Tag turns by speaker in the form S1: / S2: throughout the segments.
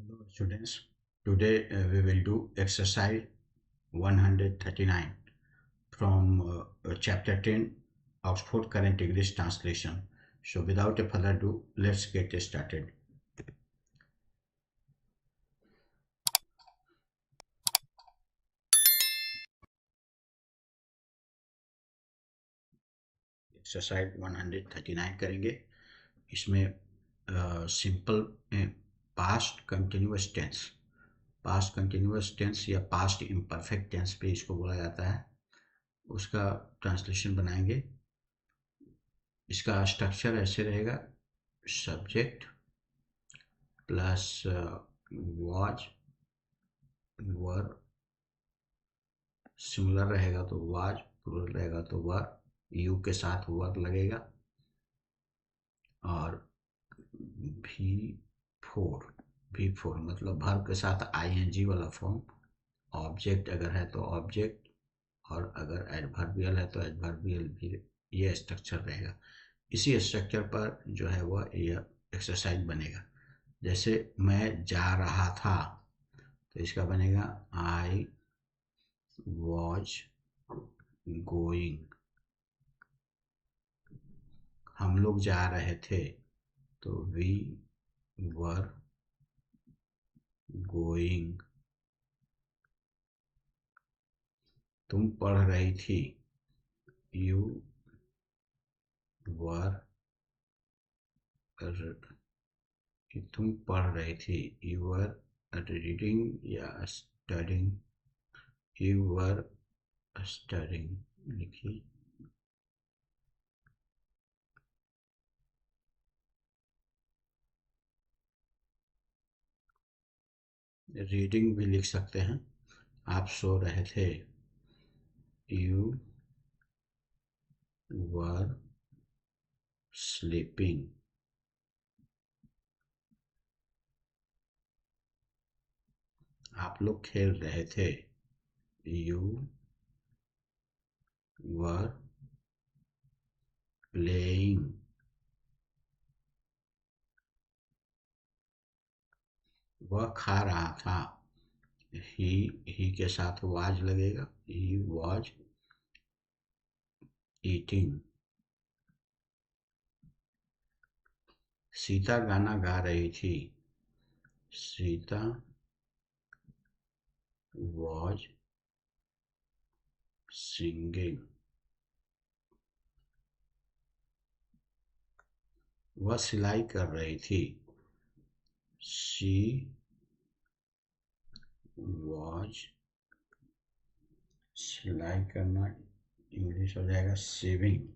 S1: Hello students, today we will do exercise 139 from chapter 10 Oxford Current English Translation. So without a further ado, let's get started. Exercise 139 करेंगे। इसमें simple past continuous tense या past imperfect tense पे इसको बोला जाता है, उसका translation बनाएंगे। इसका स्ट्रक्चर ऐसे रहेगा: subject plus was, were, singular रहेगा तो वाज, प्लूरल रहेगा तो वर, यू के साथ वर लगेगा, और भी फोर मतलब वर्ब के साथ आईएनजी वाला फॉर्म। ऑब्जेक्ट अगर है तो ऑब्जेक्ट, और अगर एडवर्बियल है तो एडवर्बियल भी। ये स्ट्रक्चर रहेगा। इसी स्ट्रक्चर पर जो है वह यह एक्सरसाइज बनेगा। जैसे मैं जा रहा था तो इसका बनेगा आई वॉज गोइंग। हम लोग जा रहे थे तो वी वर गोइंग। तुम पढ़ रही थी, यू वर, तुम पढ़ रही थी, यू वर रीडिंग या स्टडिंग, यू वर स्टडिंग लिखिए। रीडिंग भी लिख सकते हैं। आप सो रहे थे, यू वर स्लीपिंग। आप लोग खेल रहे थे, यू वर प्लेइंग। वह खा रहा था, ही के साथ वाज लगेगा, ही वाज ईटिंग। सीता गाना गा रही थी, सीता वाज सिंगिंग। वह सिलाई कर रही थी, शी वाज, सिलाई करना इंग्लिश हो जाएगा saving.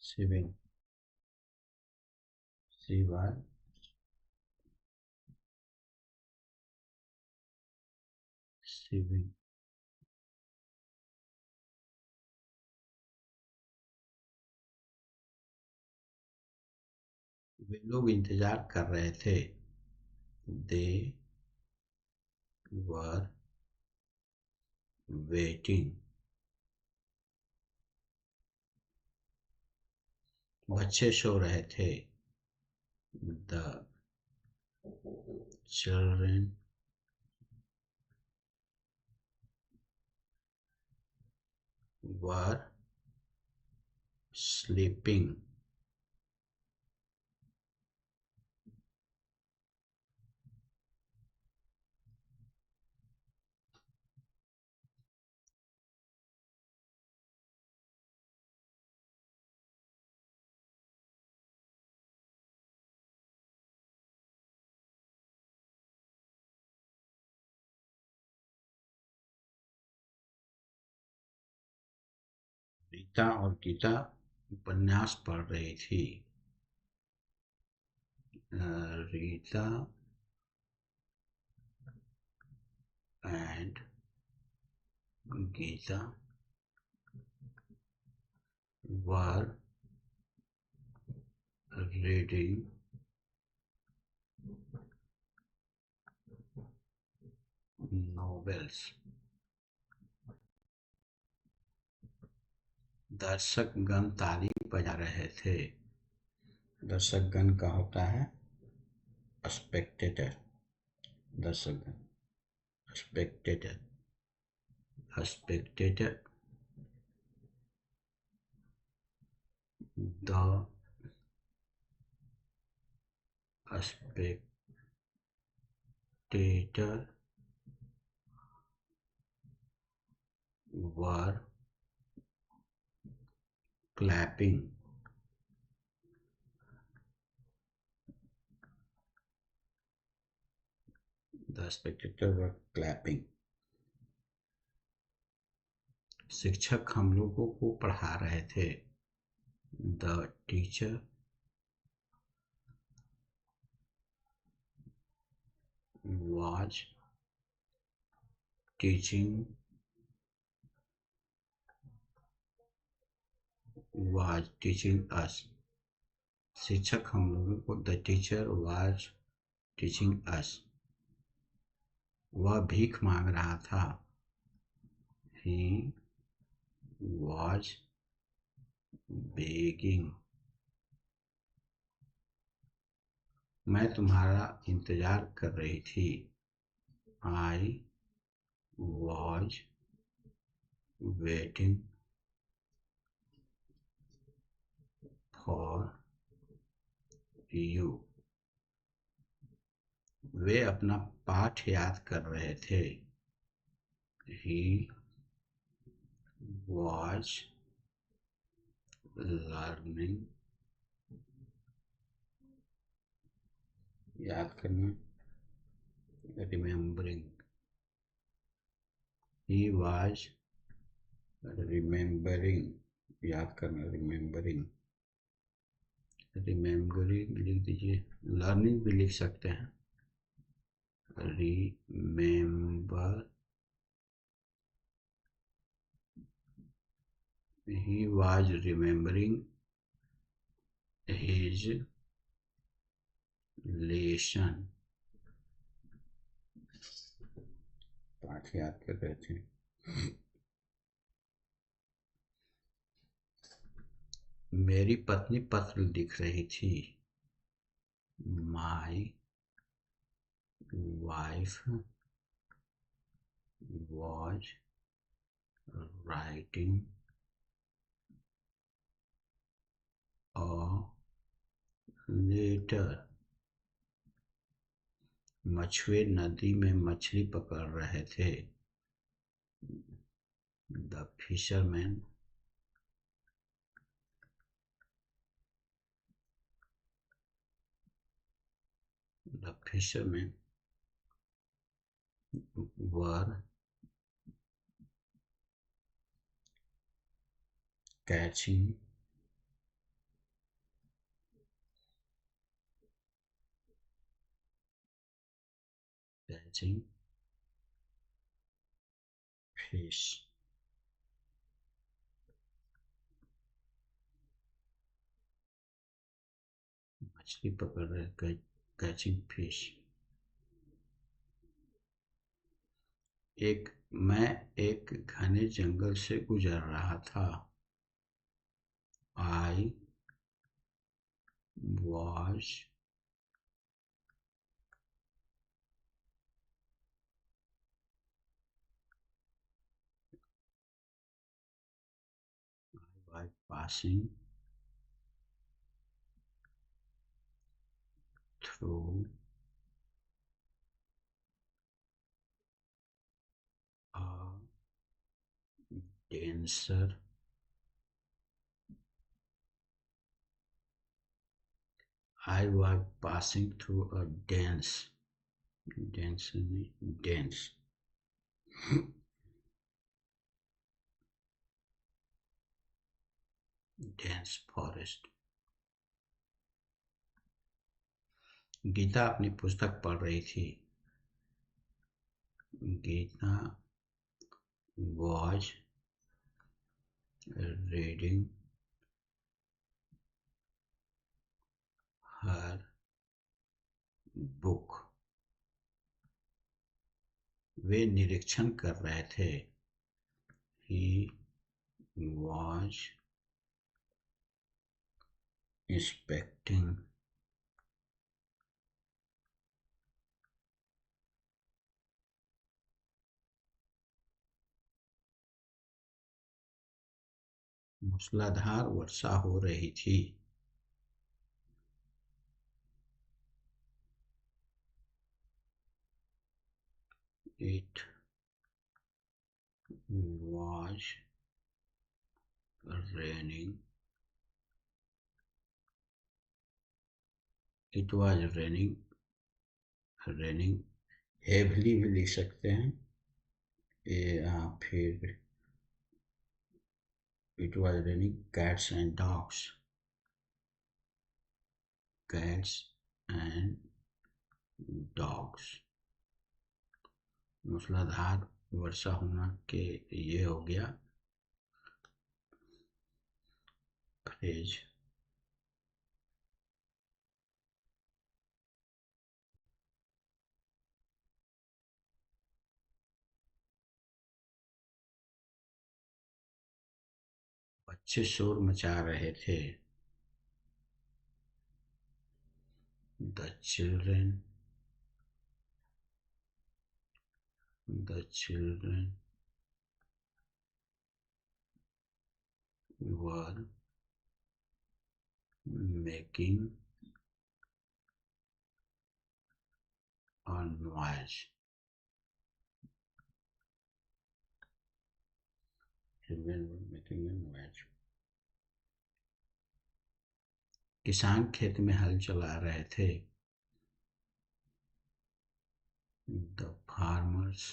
S1: Saving, she was saving. वे लोग इंतजार कर रहे थे, दे वर वेटिंग। बच्चे सो रहे थे, the children were sleeping. Rita और गीता उपन्यास पढ़ रही थी, Rita and Gita were reading novels। दर्शकगण ताली बजा रहे थे। दर्शकगण का होता है स्पेक्टेटर, दर्शकगण, spectator, spectator, the spectator were clapping. The spectators were clapping. शिक्षक हम लोगों को पढ़ा रहे थे। The teacher was teaching us. शिक्षक हम लोगों को, the teacher was teaching us. वह भीख मांग रहा था। He was begging. मैं तुम्हारा इंतजार कर रही थी। I was waiting for you. वे अपना पाठ याद कर रहे थे। He was learning, याद करना, remembering. He was remembering, याद करना, remembering. remembering लिख दीजिए, learning भी लिख सकते हैं। remember, he was remembering his lesson. पाठ याद कर रहे थे। मेरी पत्नी पत्र लिख रही थी। My wife was writing a letter. मछुए नदी में मछली पकड़ रहे थे। The fisherman were catching fish. मछली पकड़ रहे, कैचिंग फिश। मैं एक घने जंगल से गुजर रहा था। I was passing through a denser I was passing through a dense forest. Gita अपनी पुस्तक पढ़ रही थी। Gita was reading her book. वे निरीक्षण कर रहे थे। He was inspecting मूसलाधार वर्षा हो रही थी। It was raining. It was raining heavily भी लिख सकते हैं। फिर it was raining cats and dogs. Cats and dogs. मूसलाधार वर्षा होना के ये हो गया फ्रेज। बच्चे शोर मचा रहे थे। The children were making a noise. Children were making a noise. किसान खेत में हल चला रहे थे। The farmers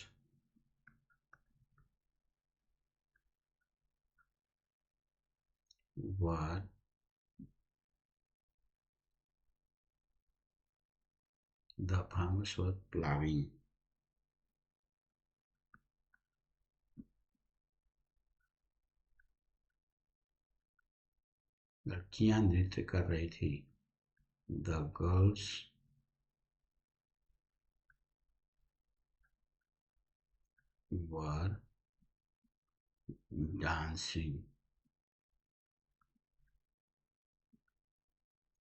S1: were plowing. लड़कियां नृत्य कर रही थी। The girls were dancing.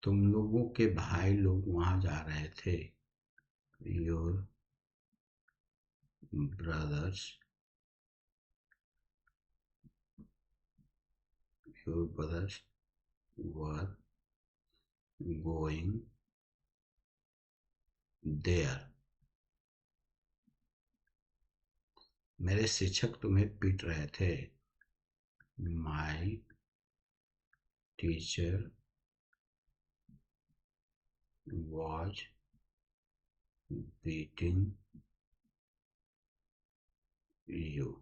S1: तुम लोगों के भाई लोग वहां जा रहे थे। Your brothers were going there. मेरे शिक्षक तुम्हें पीट रहे थे। My teacher was beating you.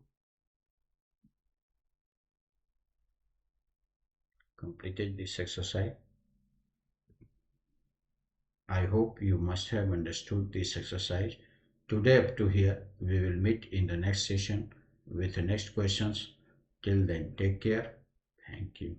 S1: Completed this exercise. I hope you must have understood this exercise. Today up to here, we will meet in the next session with the next questions. Till then, take care. Thank you.